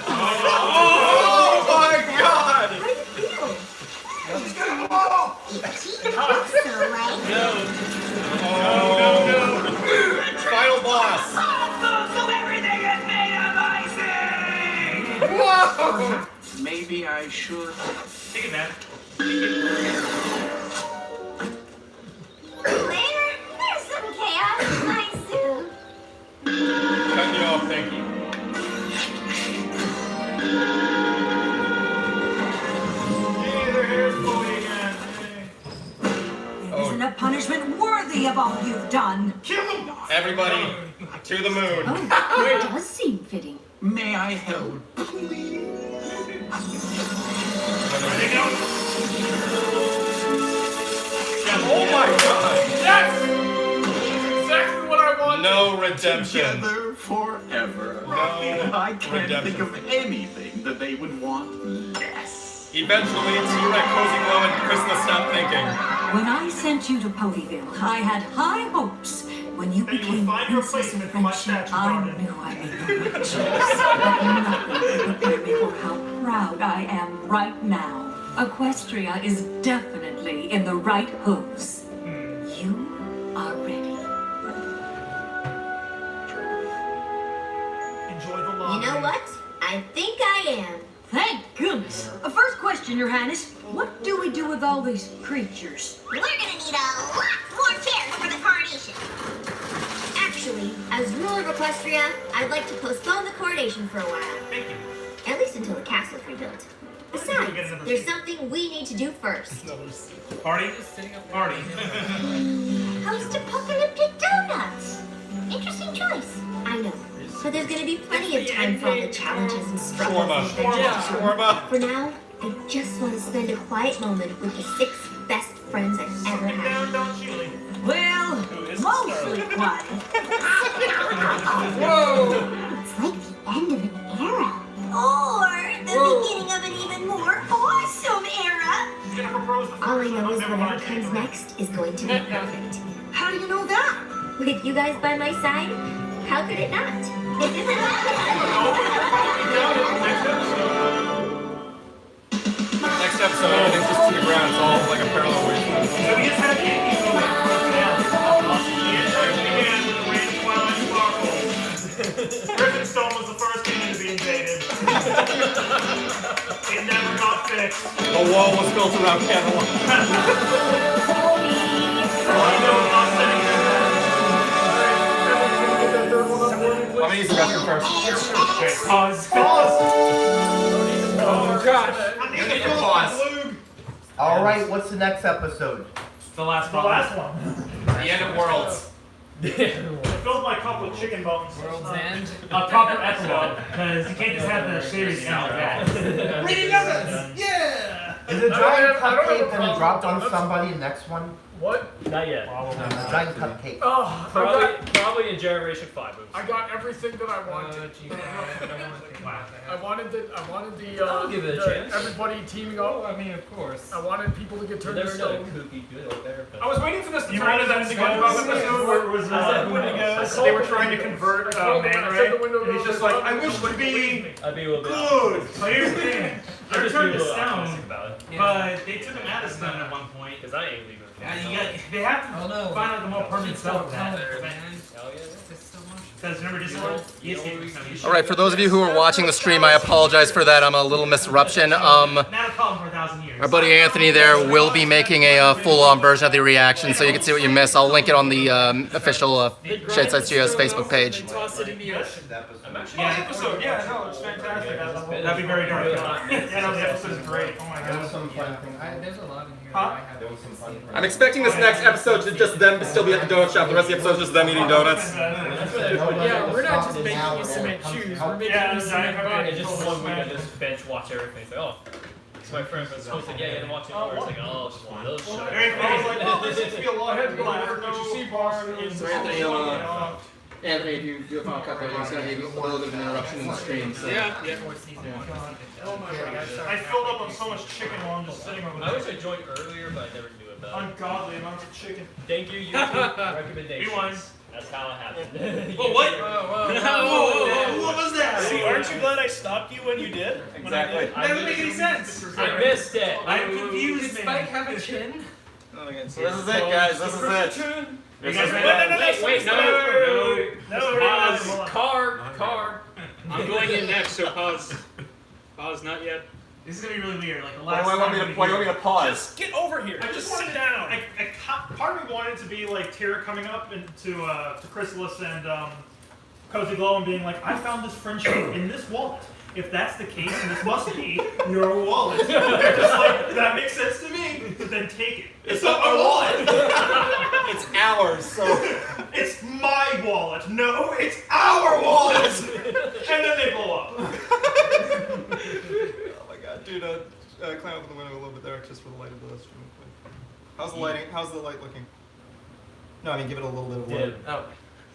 Oh my God! He's gonna blow! No. Final boss. So everything is made of icing! Whoa! Maybe I should. Take it, man. Later, there's some chaos in my suit. Cutting you off, thank you. Hey, they're here floating again. Isn't a punishment worthy of all you've done? Kill him! Everybody, to the moon. Oh, it does seem fitting. May I help, please? There they go. Oh my God! Yes! Exactly what I wanted. No redemption. Together forever. No I can't redemption. think of anything that they would want less. Eventually, T-Rex, Cozy Glow, and Chrysalis stopped thinking. When I sent you to Ponyville, I had high hopes. When you Then you became would find your Princess of replacement for my Friendship, statue I garden. knew I made the right choice. But nothing could prepare me for how proud I am right now. Equestria is definitely in the right hooves. You are ready. Enjoy the love. You know what? I think I am. Thank goodness. First question, Your Highness. What do we do with all these creatures? We're gonna need a lot more chairs for the coronation. Actually, as ruler of Equestria, I'd like to postpone the coronation for a while. Thank you. At least until the castle's rebuilt. Besides, there's something we need to do first. Party? Party. Host apocalyptic donuts. Interesting choice. I know. But there's gonna be plenty of time for all the challenges and struggles and adventures. Shawarma. For now, I just want to spend a quiet moment with the 6 best friends I've ever Get had. down, don't Chile. Well, mostly quiet. Whoa! It's like the end of an era. Or the beginning of an even more awesome era. He's gonna propose the All I first know one. is Never whatever mind. comes next is going to be perfect. How do you know that? With you guys by my side, how could it not? Next episode, everything's just to the ground. It's all like a parallel wasteland. So we just had a Yankee go back. The interaction began with the rain twilight sparkles. Griffinstone was the first kingdom to be invaded. It never got fixed. The wall was built around Canada. How many is the restroom first? Pause. Oh gosh. Pause. All right, what's the next episode? The last one. The end of worlds. It filled my cup with chicken bones. World's End. A proper epilogue, because you can't just have the series sound like that. Reading numbers! Yeah! Is a giant cupcake gonna drop on somebody next one? What? Not yet. A giant cupcake. Oh, probably in Generation 5 movies. I got everything that I wanted. I wanted the I'll give it a chance. everybody teaming up. I mean, of course. I wanted people to get turned There to were no stone. kooky good over there. I was waiting for this to You turn wanted into that that SpongeBob SpongeBob episode where it was they were trying to convert Man Ray, and he's just like, I wish to be I'd be a little bit. good. But here's the thing, they're I'd turned be to a little stone, optimistic about it. but they took him out of stone at one point. Because I ain't leaving. They have to find out the more permanent spell of that. Hell yeah. Because remember Discord? All right, for those of you who are watching the stream, I apologize for that. I'm a little misruption. Not a problem for 1,000 years. Our buddy Anthony there will be making a full-on version of the reaction, so you can see what you missed. I'll link it on the official Shade Side Studios Facebook page. Toss it in the ocean. Yeah, episode. Yeah, no, it's fantastic. That'd be very dark. Yeah, no, the episode's great. Oh my There was god. some fun things. There's a lot in here. Huh? There was some fun things. I'm expecting this next episode to just them still be at the donut shop. The rest of the episode is just them eating donuts. Yeah, we're not just making you cement shoes. We're making Yeah, you cement giant bodies. It's just one week I just bench watch everything. It's like, oh. So my friend was like, yeah, and watching more. It's like, oh, it's just one of those shows. I was like, oh, there seems to be a lot of head going on. What you see, Barn, is Anthony, if you do a final cut there, there's going to be a little bit of an interruption in the stream. So. Yeah. Oh my god. I filled up on so much chicken while I'm just sitting over I wish I joined earlier, but I never knew about it. ungodly amounts of chicken. Thank you, YouTube recommendations. Rewind. That's how it happened. Whoa, what? Whoa. What was that? Aren't you glad I stopped you when you did? Exactly. That doesn't make any sense. I missed it. I'm confused, Did Spike have a chin? So this is it, guys. This is it. You guys ready? Wait, no. Pause. Car. I'm going in next, so pause. Pause, not yet. This is gonna be really weird. Like the Why last. do you want me to pause? Just get over here. I just Just wanted sit down. Part of me wanted to be like Tira coming up and to Chrysalis and Cozy Glow and being like, I found this friendship in this wallet. If that's the case, and this must be your wallet. Just like, that makes sense to me. But then take it. It's not my wallet. It's ours, so. It's my wallet. No, it's our wallet. And then they blow up. Oh my god, dude, climb up in the window a little bit there just for the light of the stream. How's the lighting? How's the light looking? No, I mean, give it a little bit of light. Oh.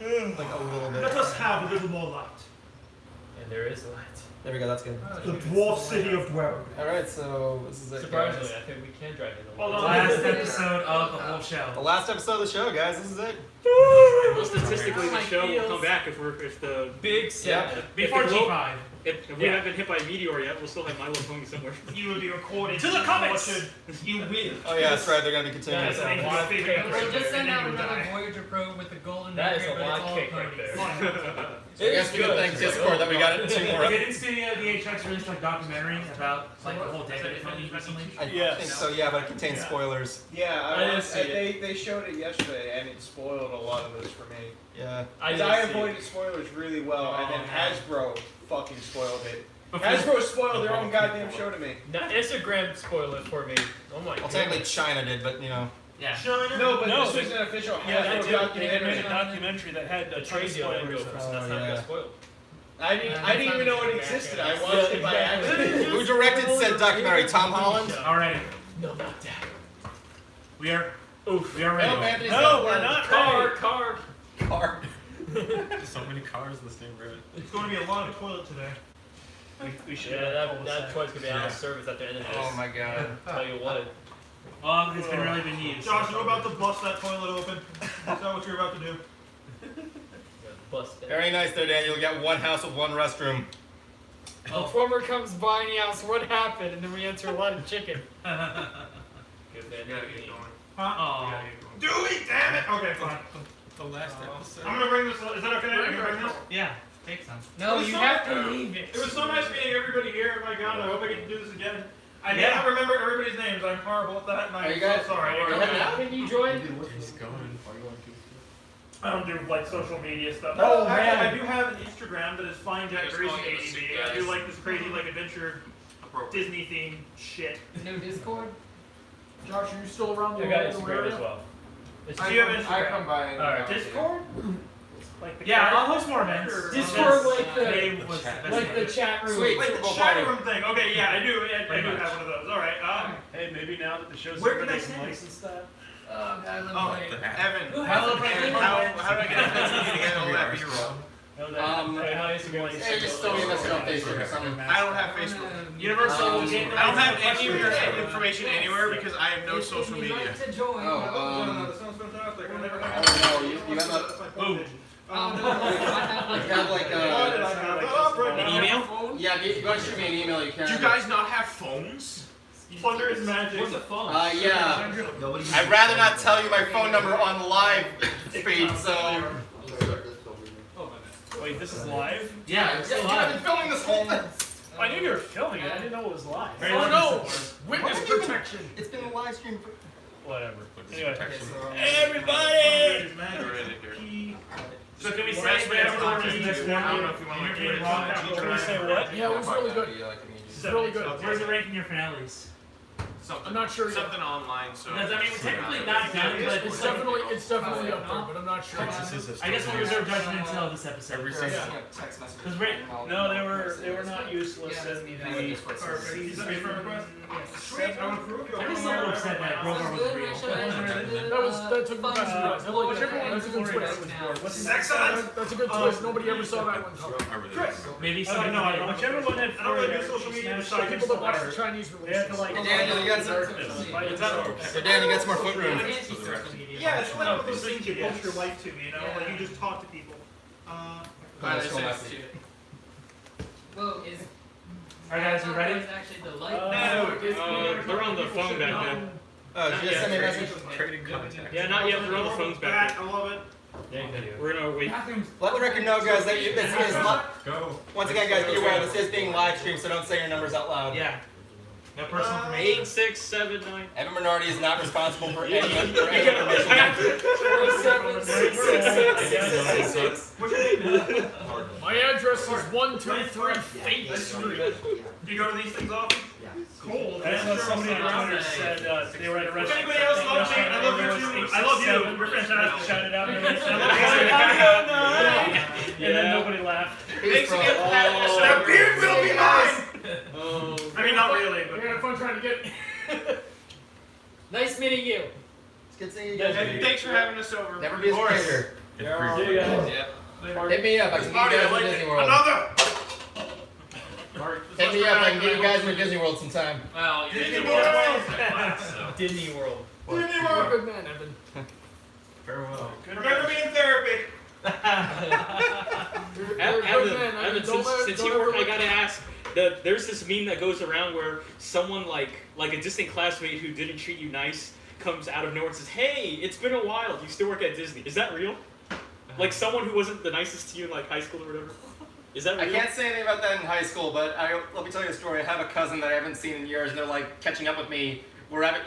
Like a little bit. Let us have a little more light. And there is light. There we go, that's good. The dwarf city of Dwerin. Alright, so this is it. Surprisingly, guys. I think we can drive in the Hold on. Last episode of the whole show. The last episode of the show, guys, this is it. Well, statistically, the show will come back if the big set. Before G5. if we haven't been hit by a meteor yet, we'll still have My Little Pony somewhere. You will be recorded. To the comments! You will. Oh yeah, that's right, they're gonna be continuing. That's So. a lot of cake right We'll just send And out then you another die. Voyager probe with the golden That is dagger, a but lot it's of all cake right ponies. there. I guess we can thank Discord that we got it 2 more. Didn't see the HX released like documentary about like the whole decade of ponies recently? I think so, yeah, but it contains spoilers. I didn't see it. They showed it yesterday, and it spoiled a lot of this for me. Yeah. Because I avoided spoilers really well, and then Hasbro fucking spoiled it. Before- Hasbro spoiled their own goddamn show to me. Now, Instagram spoiled it for me. Oh my god. Well, technically China did, but you know. Yeah. No, but No, this was an official Yeah, Hasbro they made documentary. a documentary that had a Trade deal spoilers. info first, and that's Oh, how it yeah. got spoiled. I didn't even know it existed. I watched it by accident. Who directed said documentary? Tom Holland? Alright, No, not that. we are Oof. we are ready. No, Anthony's No, not we're ready. not Car. Car. So many cars in the same road. It's going to be a lot of toilet today. We should. Yeah, that toy's gonna be out of service at the end of this. Oh my god. Tell you what. Well, it's been really been used. Josh, you're about to bust that toilet open. Is that what you're about to do? Bust it. Very nice there, Daniel. You got one house with one restroom. A plumber comes by and he asks what happened, and then we answer a lot of chicken. Good man. Oh. Do it, damn it! Okay, fine. The last episode. I'm gonna bring this. Is that okay? I'm gonna bring this. Yeah, take some. No, It was you so- have to leave it. It was so nice meeting everybody here. My God, I hope I get to do this again. I Yeah. can't remember everybody's names. I'm horrible at that, and Are I'm you guys- so sorry. Can you join? He's going. I don't do like social media stuff. Oh, Actually, man. I do have an Instagram that is Fine Jack Grayson ADB. I do like this crazy like adventure Disney themed shit. No Discord? Josh, are you still around the I got local Instagram area? as well. Do you have Instagram? I come by and Alright. Discord? Like the Yeah, cat- I'll host more events. Discord like the Name was best like the name. chat room. Sweet. Like the chat room thing. Okay, yeah, I do. I Pretty do much. have one of those. All right. Hey, maybe now that the show's Where over, can I they send can it? license that. Oh, God, let me Oh, play. Evan, Who how has do a I get Um, all that B-roll? How Instagram is. Hey, just throw me a message on Facebook or something. I don't have Facebook. Universal Game I don't have any of your information anywhere because I have no If social you'd media. like to join, That sounds fantastic. I never had Oh no, you have That's my phone page. I have you have like Why did I have that? An email? yeah, if you go shoot me an email, you can. Do you guys not have phones? Plunder is magic. What's a phone? Yeah. I'd rather not tell you my phone number on live feed, so. Wait, this is live? Yeah, it's still I've live. been filming this whole thing. I knew you were filming it. I didn't know it was live. Oh no! Witness protection. It's been a live stream. Whatever. Anyway. Everybody! So can we say Best way to that talk to everyone you. next I don't know morning? if you want to You do can it. rock. Can we say what? Yeah, it was really good. It's really good. Where's it ranking your finales? I'm not sure yet. Something online, so. Because I mean, we're technically not done, but It's definitely up there, but I'm not sure. I guess we'll reserve judgment until this episode. Because no, they were not useless in the Is that me for a request? Sweet. I'm just a little upset that Grover was real. That took me by surprise. I like it. That's a good twist. Excellent! That's a good twist. Nobody ever saw that one coming. Chris! Maybe No, something. no, Whichever one had I don't really do social media The besides people that watch the Instagram. Chinese They had to releases. like. Daniel, you got some. So Dan, you got some more foot room. Yeah, it's like one of those things you post your life to, you know? Like you just talk to people. Let's go message. Well, Alright guys, we ready? They're on the phone back then. Oh, did you just send me a message? Trading contact. Yeah, not yet. They're on the phones back I then. love it. We're gonna wait. Let the record know, guys, that this is Go. once again, guys, be aware this is being live streamed, so don't say your numbers out loud. Yeah. No personal information. 8, 6, 7, 9. Evan Bernardi is not responsible for any information. 6. My address is 123 Fate Street. Do you go to these things often? Cool. That's what somebody around here said they were at a If restaurant. anybody else loves me, I love you too. I love you. We're fantastic. Shout it out. And then nobody laughed. Thanks again for having us. That beard will be mine! Oh. I mean, not really, but. We had fun trying to get. Nice meeting you. It's good seeing you guys. Thanks for having us over. Never be a stranger. Hit me up. I can get you guys in Disney World. Hit me up. I can get you guys in Disney World sometime. Well, you're Disney in World! Disney World. Disney You're a World! good man, Evan. Farewell. Remember me in therapy! You're a good man. Evan, since you work, I gotta ask. There's this meme that goes around where someone like a distant classmate who didn't treat you nice comes out of nowhere and says, "Hey, it's been a while. Do you still work at Disney?" Is that real? Like someone who wasn't the nicest to you in like high school or whatever. Is that real? I can't say anything about that in high school, but let me tell you a story. I have a cousin that I haven't seen in years, and they're like catching up with me.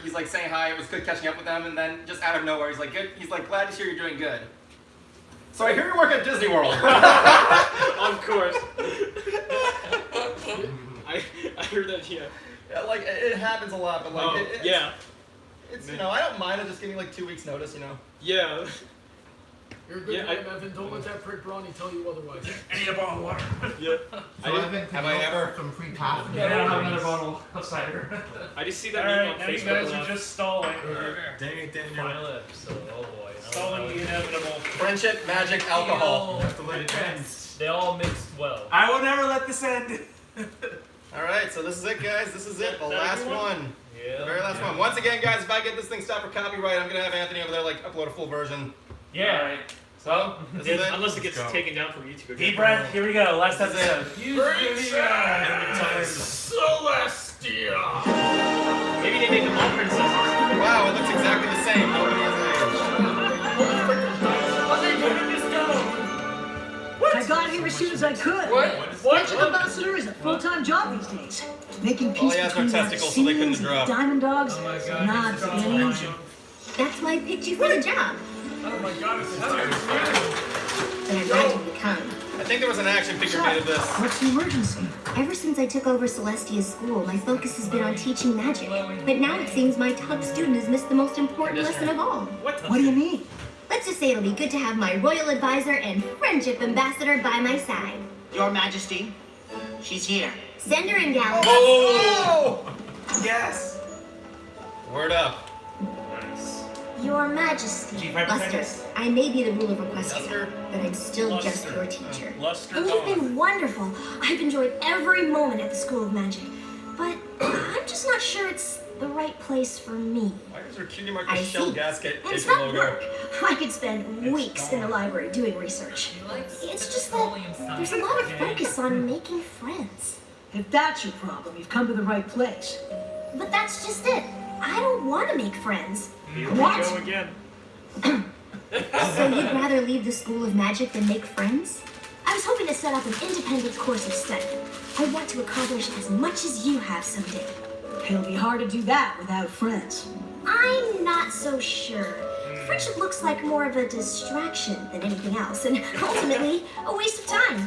He's like saying hi. It was good catching up with them, and then just out of nowhere, he's like, "Good." He's like, "Glad to hear you're doing good." So I hear you work at Disney World. Of course. I heard that. Yeah. Yeah, like it happens a lot, but like yeah. It's I don't mind it just giving like 2 weeks notice, Yeah. You're a good man, Evan. Don't let that prick Brony tell you otherwise. I need a bottle of water. Yeah. So Evan, can you offer some free coffee? Yeah, I don't have another bottle of cider. I just see that Alright, meme on now you Facebook. guys are just stalling. Dang it, Daniel. Final episode. Oh boy. Stalling the inevitable. Friendship, magic, alcohol. You have to let it end. They all mixed well. I will never let this end. All right, so this is it, guys. This is it. The last one. Yeah. The very last one. Once again, guys, if I get this thing stopped for copyright, I'm gonna have Anthony over there like upload a full version. Yeah. Right. So this is it. Unless it gets taken down from YouTube. Deep breath. Here we go. Last episode. Celestia! Maybe they make them all princesses. Wow, it looks exactly the same. Nobody has I got here as soon as I could. Friendship ambassador is a full-time job these days. Making peace he has no between testicles, so they couldn't Martians drop. and diamond dogs. Not an angel. That's why I picked you for the job. Oh my god, it's But I'm glad you become. I think there was an action figure made of this. What's the emergency? Ever since I took over Celestia's school, my focus has been on teaching magic. But now it seems my top student has missed the most important lesson of all. What do you mean? Let's just say it'll be good to have my royal advisor and friendship ambassador by my side. Your Majesty, she's here. Send her in, gal. Oh! Yes! Word up. Your Majesty. Luster, I may be the ruler of Equestria, but I'm still just your teacher. And you've been wonderful. I've enjoyed every moment at the School of Magic. But I'm just not sure it's the right place for me. Why is there cutie mark I shell see. gasket And it's in the not logo? work. I could spend weeks in the library doing research. It's just that there's a lot of focus on making friends. If that's your problem, you've come to the right place. But that's just it. I don't want to make friends. Here What? we go again. So you'd rather leave the School of Magic than make friends? I was hoping to set up an independent course of study. I want to accomplish as much as you have someday. It'll be hard to do that without friends. I'm not so sure. Friendship looks like more of a distraction than anything else, and ultimately, a waste of time.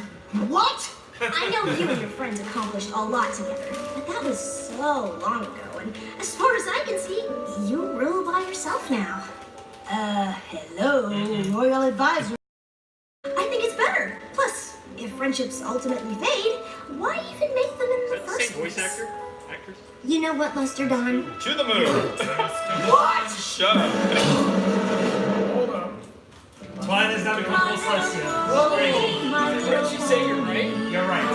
What? I know you and your friends accomplished a lot together, but that was so long ago, and as far as I can see, you rule by yourself now. Hello, royal advisor. I think it's better. Plus, if friendships ultimately fade, why even make them in the first Same voice place? actor? Actress? You know what, Luster Dawn? To the moon! What? Shut up. Twilight has now become full Celestia. Didn't you say you're right? You're right.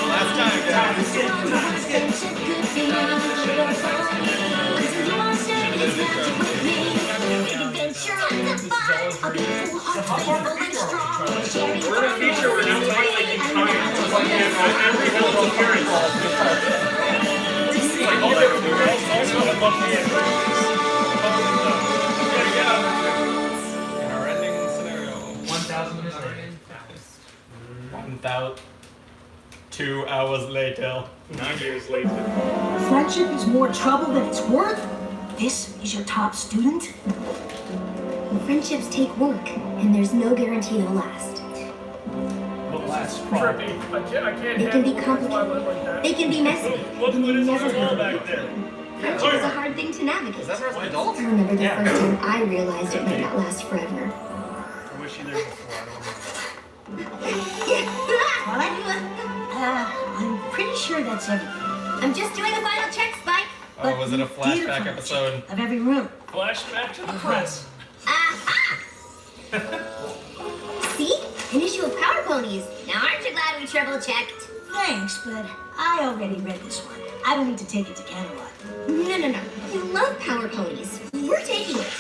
Last time, guys. We're in a feature where now Twilight can come in. In our ending scenario. 1,000 years later. 2 hours later. 9 years later. Friendship is more trouble than it's worth? This is your top student? Friendships take work, and there's no guarantee they'll last. Trippy. I can't They can be handle it. complicated. They can be messy. And they never will be. Friendship is a hard thing to navigate. Is that for adults? I remember the first time I realized it might not last forever. I wish you there before. I'm pretty sure that's everything. I'm just doing a final check, Spike. Oh, was it a Did flashback a episode? Of every room. Flashback to the press. See? An issue of Power Ponies. Now aren't you glad we triple checked? Thanks, but I already read this one. I don't need to take it to Camelot. No. You love Power Ponies. We're taking it.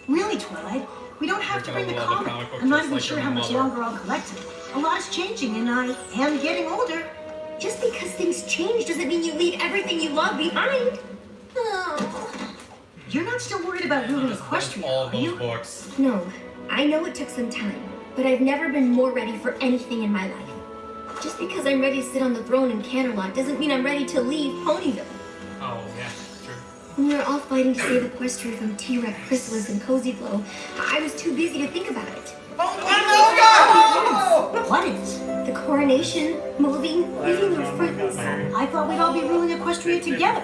Really, Twilight? We don't have to bring the comic. I'm not even sure how much longer I'll collect it. A lot is changing, and I am getting older. Just because things change doesn't mean you leave everything you love behind. Oh. You're not still worried about ruling Equestria, All are those you? books. No, I know it took some time, but I've never been more ready for anything in my life. Just because I'm ready to sit on the throne in Camelot doesn't mean I'm ready to leave Ponyville. Oh, yeah, true. When we were all fighting to save Equestria from T-Rex, Chrysalis, and Cozy Glow, I was too busy to think about it. What is? The coronation, moving, leaving our friends. I thought we'd all be ruling Equestria together.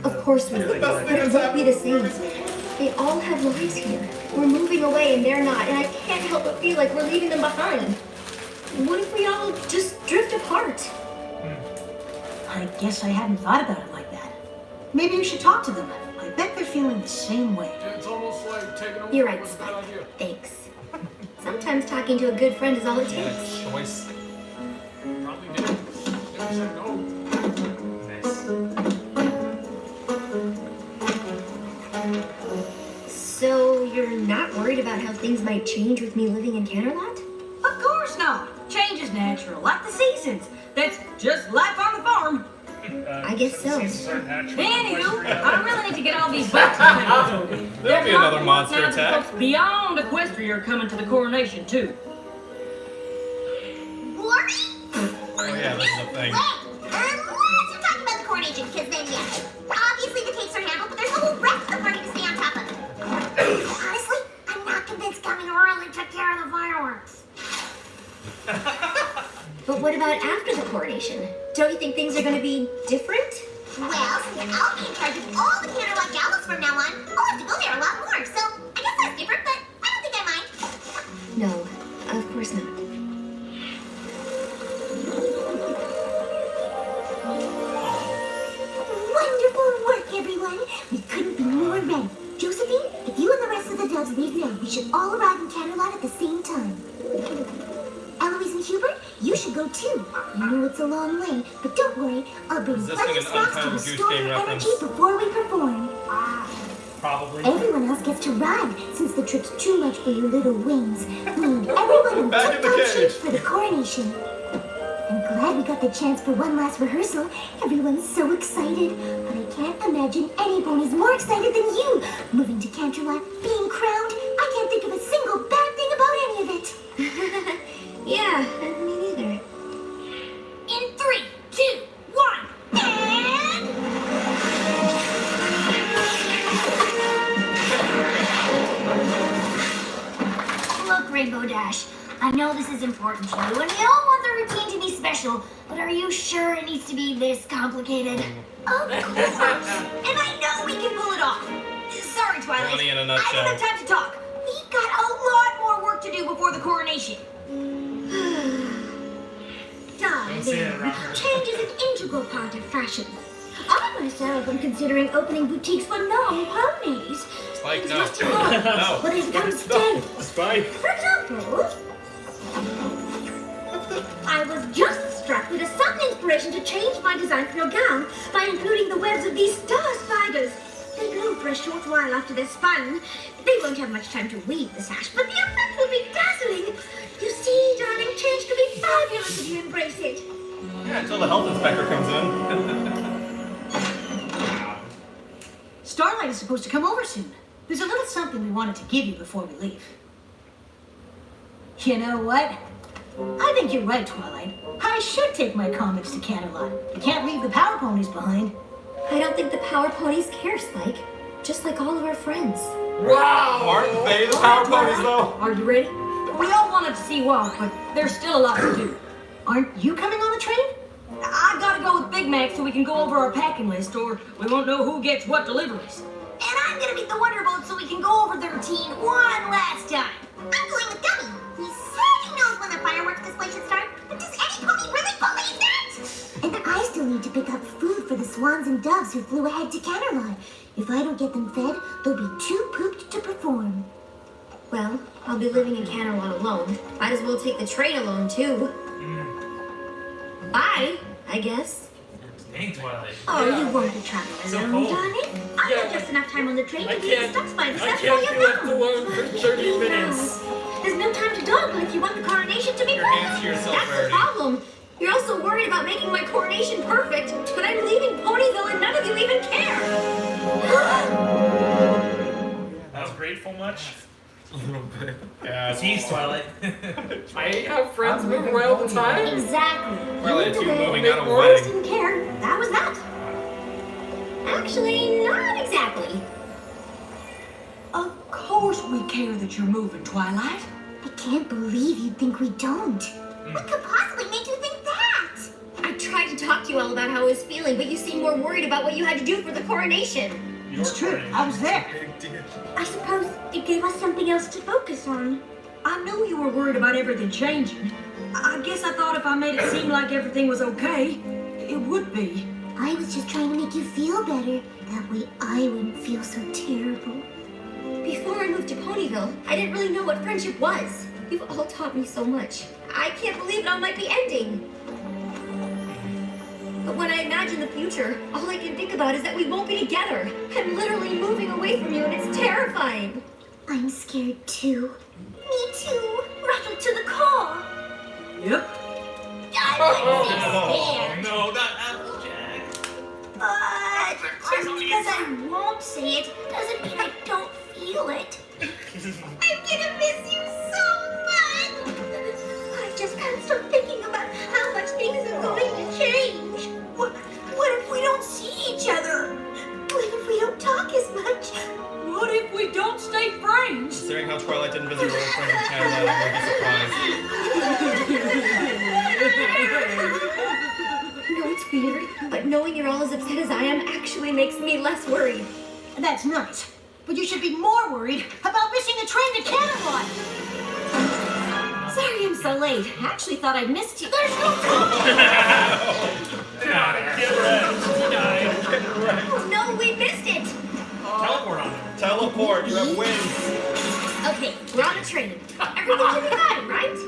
Of course we would, but it won't be the same. They all have lives here. We're moving away and they're not, and I can't help but feel like we're leaving them behind. What if we all just drift apart? I guess I hadn't thought about it like that. Maybe you should talk to them. I bet they're feeling the same way. It's almost like taking a You're walk right, was a bad Spike. idea. Thanks. Sometimes talking to a good friend is all it takes. Choice. Probably did. Never said no. So you're not worried about how things might change with me living in Canterlot? Of course not. Change is natural, like the seasons. That's just life on the farm. I guess so. Anywho, I really need to get all these books. There'll be another monster attack. Folks beyond Equestria are coming to the coronation too. Warning? Oh yeah, this is a thing. Let's talk about the coronation, because then, yeah. Obviously the cakes are handled, but there's a whole rest of the party to stay on top of. Honestly, I'm not convinced coming early took care of the fireworks. But what about after the coronation? Don't you think things are going to be different? Well, since I'll be in charge of all the Canterlot Gallows from now on, I'll have to go there a lot more, so I guess that's different, but I don't think I mind. No, of course not. Wonderful work, everyone. We couldn't be more ready. Josephine, if you and the rest of the doves leave now, we should all arrive in Canterlot at the same time. Eloise and Hubert, you should go too. I know it's a long way, but don't worry. I'll bring plenty of snacks to restore your energy before we perform. Probably. Everyone else gets to ride, since the trip's too much for your little wings. We need everyone in tip-top shape for the coronation. I'm glad we got the chance for one last rehearsal. Everyone's so excited. But I can't imagine any pony's more excited than you. Moving to Canterlot, being crowned, I can't think of a single bad thing about any of it. Yeah, me neither. In 3, 2, 1, and... Look, Rainbow Dash, I know this is important to you, and we all want the routine to be special, but are you sure it needs to be this complicated? Of course! And I know we can pull it off! Sorry, Twilight. Brony in a I nutshell. don't have time to talk. We've got a lot more work to do before the coronation. Darling, change is an integral part of fashion. I myself am considering opening boutiques for non-ponies. Spike, It's no. just hard, No. but it becomes stale. Spike. For example, I was just struck with a sudden inspiration to change my design for your gown by including the webs of these star spiders. They bloom for a short while after they're spun. They won't have much time to weave the sash, but the effect will be dazzling. You see, fabulous if you embrace it. Yeah, until the health inspector comes in. Starlight is supposed to come over soon. There's a little something we wanted to give you before we leave. You know what? I think you're right, Twilight. I should take my comics to Canterlot. You can't leave the Power Ponies behind. I don't think the Power Ponies care, Spike. Just like all of our friends. Wow! Aren't they the Power Ponies, though? Are you ready? We all wanted to see Walt, but there's still a lot to do. Aren't you coming on the train? I've got to go with Big Mac so we can go over our packing list, or we won't know who gets what deliveries. And I'm gonna meet the Wonderbolt so we can go over the routine one last time. I'm going with Gummy. He said he knows when the fireworks display should start, but does any pony really believe that? And I still need to pick up food for the swans and doves who flew ahead to Canterlot. If I don't get them fed, they'll be too pooped to perform. Well, I'll be living in Canterlot alone. Might as well take the train alone, too. Bye, I guess. Dang, Twilight. Oh, you won't be traveling So alone, cold. darling. I've got just enough time on the train to I be can't- stuck by the I stuff can't while be you're left gone. alone for 30 minutes. There's no time to dawdle if you want the coronation to be Your hands to yourself, That's the Verity. problem. You're also worried about making my coronation perfect, but I'm leaving Ponyville and none of you even care. I was grateful much. A little bit. Yeah, Jeez, Twilight. I have friends move away all the time. Exactly. Twilight, You two moved away, moving but out of Morris wedding. didn't care. That was that. Actually, not exactly. Of course we care that you're moving, Twilight. I can't believe you think we don't. What could possibly make you think that? I tried to talk to you all about how I was feeling, but you seemed more worried about what you had to do for the coronation. It's true. I was there. I suppose it gave us something else to focus on. I knew you were worried about everything changing. I guess I thought if I made it seem like everything was okay, it would be. I was just trying to make you feel better. That way I wouldn't feel so terrible. Before I moved to Ponyville, I didn't really know what friendship was. You've all taught me so much. I can't believe it all might be ending. But when I imagine the future, all I can think about is that we won't be together. I'm literally moving away from you and it's terrifying. I'm scared too. Me too. Rattled to the core. Yep. I wouldn't say scared. No, not Applejack. But just because I won't say it doesn't mean I don't feel it. I'm gonna miss you so much. I just can't stop thinking about how much things are going to change. What if we don't see each other? What if we don't talk as much? What if we don't stay friends? Considering how Twilight didn't visit her old friends in Canada, I No, it's weird, but knowing you're all as upset as I am actually makes me less worried. That's nice. But you should be more worried about missing the train to Canterlot. Sorry I'm so late. I actually thought I'd missed you. There's no Oh no, we missed it! Teleport on him. Teleport, you have wings. Okay, we're on a train. Everything should be fine, right?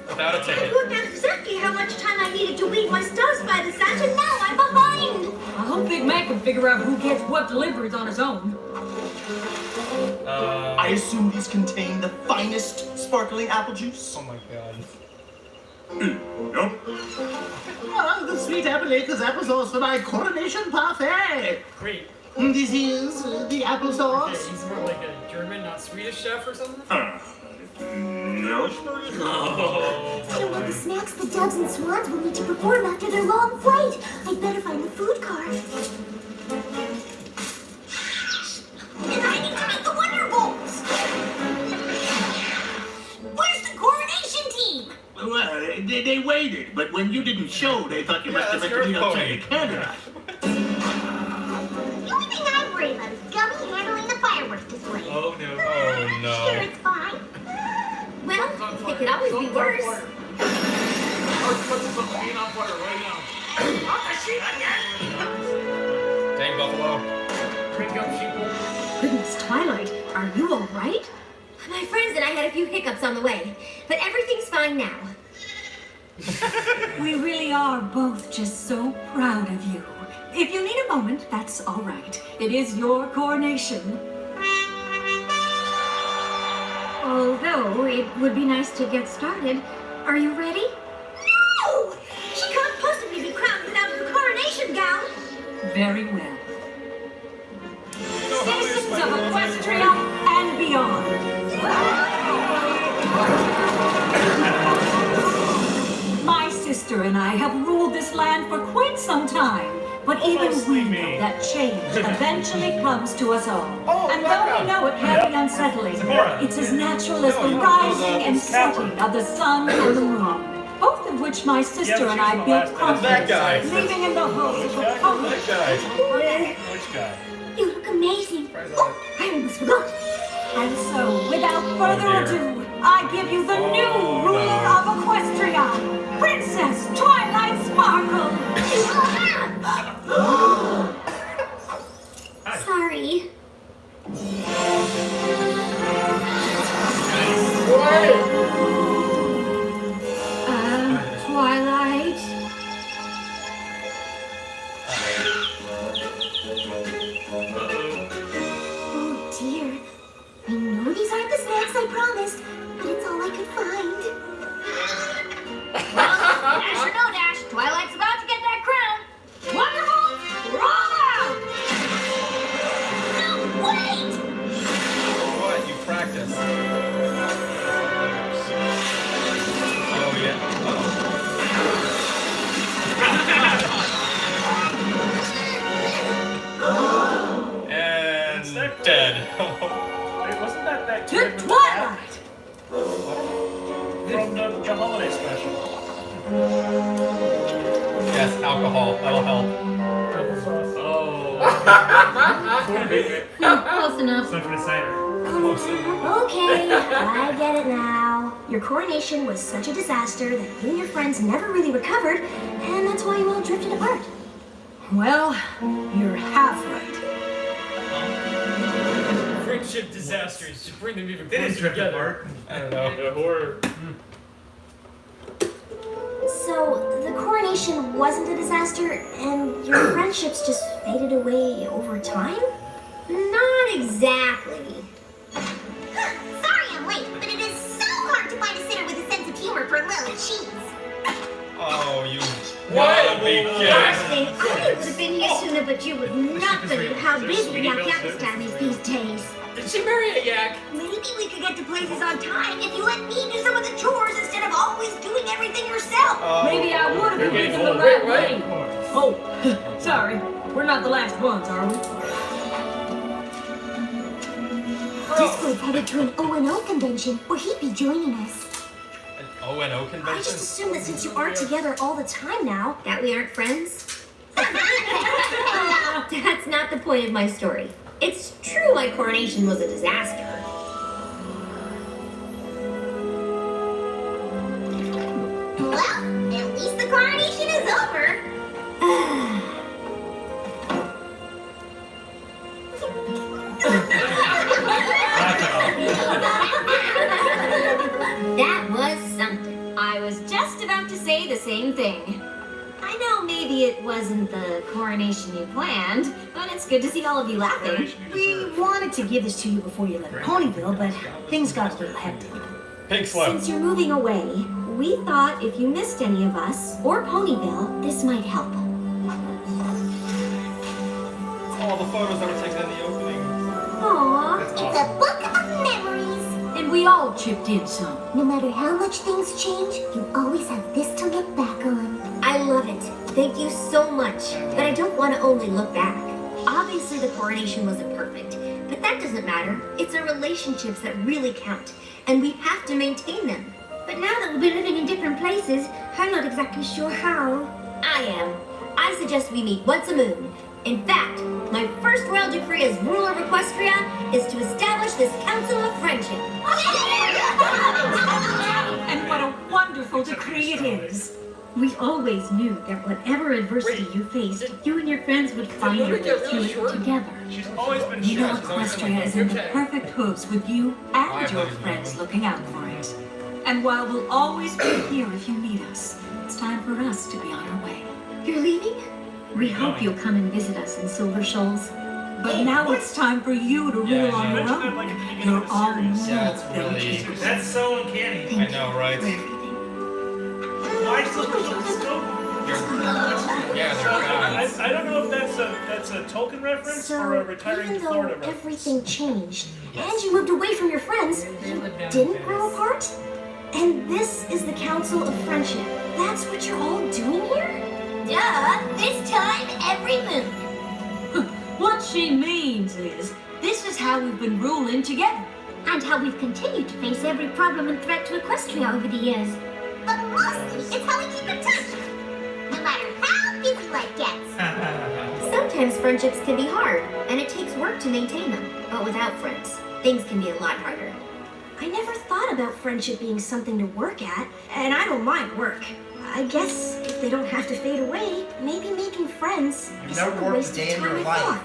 Without a I ticket. worked out exactly how much time I needed to weave my stars by the Scythe, and now I'm behind! I hope Big Mac can figure out who gets what deliveries on his own. I assume these contain the finest sparkling apple juice. Oh my god. Well, the sweet apple acres applesauce for my coronation parfait. Wait, This is the applesauce. okay, he's more like a German, not Swedish chef or something? No. I don't know the snacks the doves and swans will need to perform after their long flight. I'd better find the food cart. And I need to meet the Wonderbolts! Where's the coronation team? Well, they waited, but when you didn't show, they thought you must have that's meant to be your outside pony. the camera. The only thing I'm worried about is Gummy handling the fireworks display. Oh no. Oh no. Sure, it's fine. Well, it could always be worse. Dang Buffalo. Drink up, sheeple. Goodness, Twilight, are you all right? My friends and I had a few hiccups on the way, but everything's fine now. We really are both just so proud of you. If you need a moment, that's all right. It is your coronation. Although it would be nice to get started, Are you ready? No! She can't possibly be crowned without her coronation gown. Very well. Citizens of Equestria and beyond. My sister and I have ruled this land for quite some time, but even we know that change eventually comes to us all. And though we know it can be unsettling, it's as natural as the rising and setting of the sun or the moon, both of which my sister and I built confidence, leaving in the hopes of a public. Which guy? You look amazing. Oh, I almost forgot. And so, without further ado, I give you the new ruler of Equestria, Princess Twilight Sparkle. Sorry. Twilight. Oh dear. I know these aren't the snacks I promised, but it's all I could find. Dash or no dash, Twilight's about to get that crown. Wonderful! Roll out! No, wait! What? You practice. Oh, yeah. And dead. Wait, wasn't that To kid with the Twilight! from the holiday special? Yes, alcohol. That'll help. Close enough. Something for the cider. Okay, I get it now. Your coronation was such a disaster that you and your friends never really recovered, and that's why you all drifted apart. Well, you're half right. Friendship disasters should bring them even They didn't closer drift together. apart. I don't know. The horror. So, the coronation wasn't a disaster, and your friendships just faded away over time? Not exactly. Sorry I'm late, but it is so hard to find a sitter with a sense of humor for Lil and Cheese. Oh, you What? gotta be Gosh, kidding. I would have been here sooner, but you would not believe how busy Yakistan is these days. Did she marry a yak? Maybe we could get to places on time if you let me do some of the chores instead of always doing everything yourself. Maybe I would have been getting using the old. right Wait, way. Oh, sorry. We're not the last ones, are we? Disco's headed to an O&O convention where he'd be joining us. An O&O I just convention? assumed that since you aren't together all the time now, that we aren't friends. That's not the point of my story. It's true my coronation was a disaster. Well, at least the coronation is over. That was something. I was just about to say the same thing. I know maybe it wasn't the coronation you planned, but it's good to see all of you laughing. We wanted to give this to you before you left Ponyville, but things got a little hectic. Pink slip. Since you're moving away, we thought if you missed any of us, or Ponyville, this might help. All the photos that were taken in the opening. Aww, That's it's awesome. a book of memories. And we all chipped in some. No matter how much things change, you always have this to look back on. I love it. Thank you so much. But I don't want to only look back. Obviously, the coronation wasn't perfect, but that doesn't matter. It's our relationships that really count, and we have to maintain them. But now that we'll be living in different places, I'm not exactly sure how. I am. I suggest we meet once a moon. In fact, my first royal decree as ruler of Equestria is to establish this Council of Friendship. And what a wonderful decree it is. We always knew that whatever adversity you faced, you and your friends would find your way through it together. She's always been You know short. Equestria is in the perfect hooves with you and your friends looking out for it. And while we'll always be here if you need us, it's time for us to be on our way. You're leaving? We hope you'll come and visit us in Silver Shoals. But now it's time for you to rule on your Mentioned that own. like at the beginning You're of the all series. Yeah, it's more than really- capable. That's so uncanny. I know, right? Yeah, So, I don't know if that's a Tolkien reference or a So, retiring even though Florida reference. everything changed, and you moved away from your friends, you didn't grow apart? And this is the Council of Friendship. That's what you're all doing here? Duh, this time every moon. What she means is, this is how we've been ruling together. And how we've continued to face every problem and threat to Equestria over the years. But mostly, it's how we keep in touch. No matter how busy life gets. Sometimes friendships can be hard, and it takes work to maintain them. But without friends, things can be a lot harder. I never thought about friendship being something to work at, and I don't mind work. I guess if they don't have to fade away, maybe making friends is never a worked waste a day of in time your I life. thought.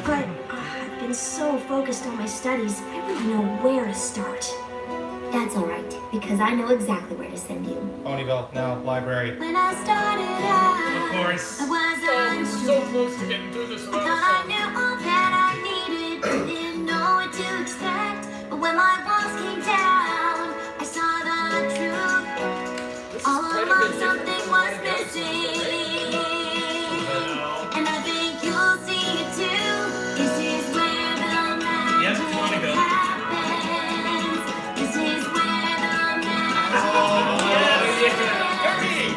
But I've been so focused on my studies, I really know where to start. That's alright, because I know exactly where to send you. Ponyville, no, library. When I started out, Of course. I was So unsure. close to getting through this I thought I knew all that I needed, but didn't know what to expect. But when my walls came down, I saw the truth. All along something was missing, and I think you'll see it too. This is where the magic happens. This is where the magic happens.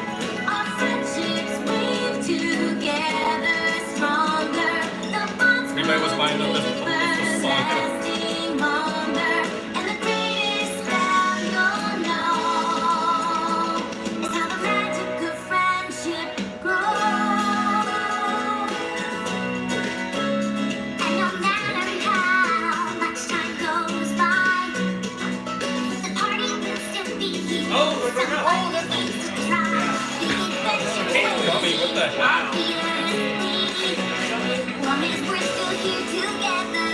Our friendships weave together stronger. The bonds Everybody was buying up this lasting longer. And the greatest spell you'll know is how the magic of friendship grows. And no matter how much time goes by, the party will still be here. Someone needs to try. The adventure Gummy, what the hell? long as we're still here together.